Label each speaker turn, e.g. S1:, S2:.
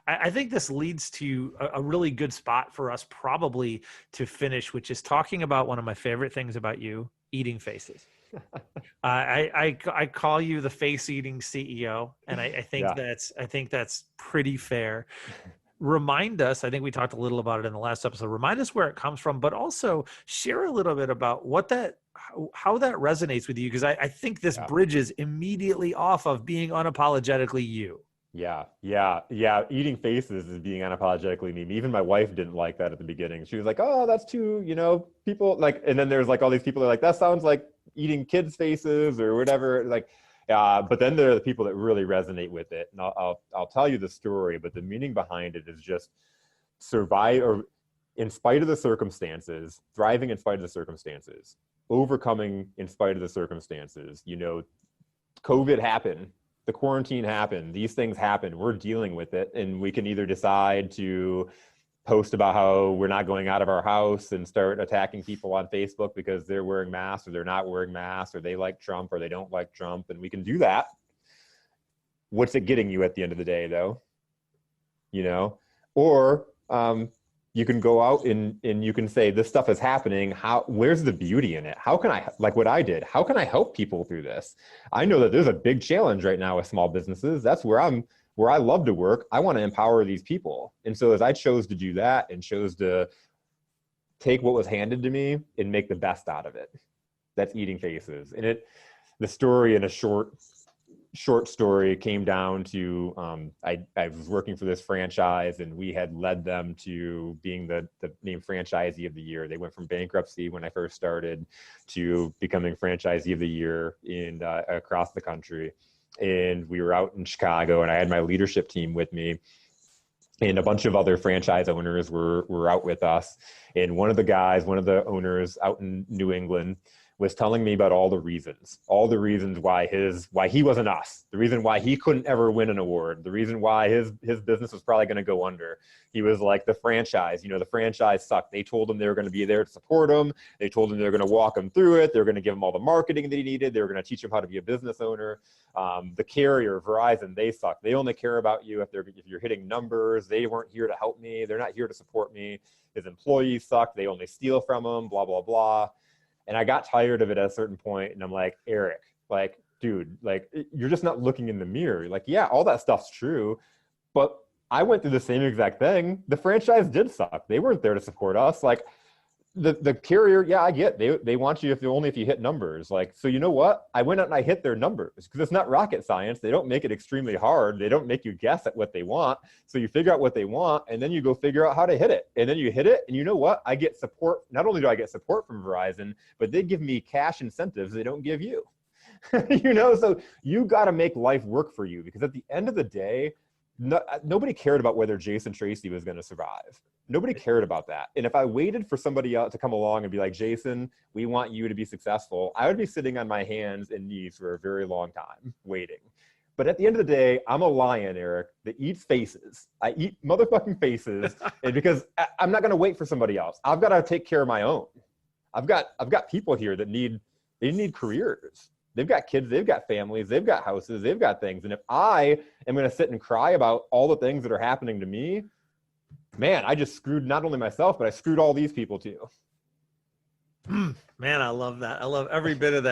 S1: I think this leads to a really good spot for us probably to finish, which is talking about one of my favorite things about you, eating faces. I call you the face eating CEO, and I think
S2: Yeah.
S1: that's pretty fair. Remind us, I think we talked a little about it in the last episode, remind us where it comes from, but also share a little bit about what that, how that resonates with you. Cause I think this
S2: Yeah.
S1: bridges immediately off of being unapologetically you.
S2: Yeah, yeah, yeah. Eating faces is being unapologetically me. Even my wife didn't like that at the beginning. She was like, "Oh, that's too, people like." And then there's like all these people that are like, "That sounds like eating kids' faces or whatever." Like, but then there are the people that really resonate with it. And I'll tell you the story, but the meaning behind it is just survive or in spite of the circumstances, thriving in spite of the circumstances, overcoming in spite of the circumstances. COVID happened, the quarantine happened, these things happened, we're dealing with it, and we can either decide to post about how we're not going out of our house and start attacking people on Facebook because they're wearing masks or they're not wearing masks or they like Trump or they don't like Trump, and we can do that. What's it getting you at the end of the day, though? Or you can go out and you can say, this stuff is happening. Where's the beauty in it? How can I, like what I did, how can I help people through this? I know that there's a big challenge right now with small businesses. That's where I love to work. I want to empower these people. And so as I chose to do that and chose to take what was handed to me and make the best out of it, that's eating faces. And the story in a short story came down to I was working for this franchise, and we had led them to being the named franchisee of the year. They went from bankruptcy when I first started to becoming franchisee of the year in across the country. And we were out in Chicago, and I had my leadership team with me, and a bunch of other franchise owners were out with us. And one of the owners out in New England was telling me about all the reasons why he wasn't us, the reason why he couldn't ever win an award, the reason why his business was probably going to go under. He was like, the franchise sucked. They told him they were going to be there to support him. They told him they were going to walk him through it. They were going to give him all the marketing that he needed. They were going to teach him how to be a business owner. The carrier, Verizon, they suck. They only care about you if you're hitting numbers. They weren't here to help me. They're not here to support me. His employees suck. They only steal from him, blah, blah, blah. And I got tired of it at a certain point, and I'm like, Eric, like, dude, like, you're just not looking in the mirror. Like, yeah, all that stuff's true, but I went through the same exact thing. The franchise did suck. They weren't there to support us. Like, the carrier, yeah, I get they want you if you hit numbers. Like, so you know what? I went out and I hit their numbers because it's not rocket science. They don't make it extremely hard. They don't make you guess at what they want. So you figure out what they want, and then you go figure out how to hit it. And then you hit it, and you know what? I get support. Not only do I get support from Verizon, but they give me cash incentives they don't give you. So you got to make life work for you, because at the end of the day, nobody cared about whether Jason Tracy was going to survive. Nobody cared about that. And if I waited for somebody else to come along and be like, Jason, we want you to be successful, I would be sitting on my hands and knees for a very long time waiting. But at the end of the day, I'm a lion, Eric, that eats faces. I eat motherfucking faces. And because I'm not going to wait for somebody else. I've got to take care of my own. I've got people here that need careers. They've got kids, they've got families, they've got houses, they've got things. And if I am going to sit and cry about all the things that are happening to me, man, I just screwed not only myself, but I screwed all these people too.
S1: Man, I love that. I love every bit of that.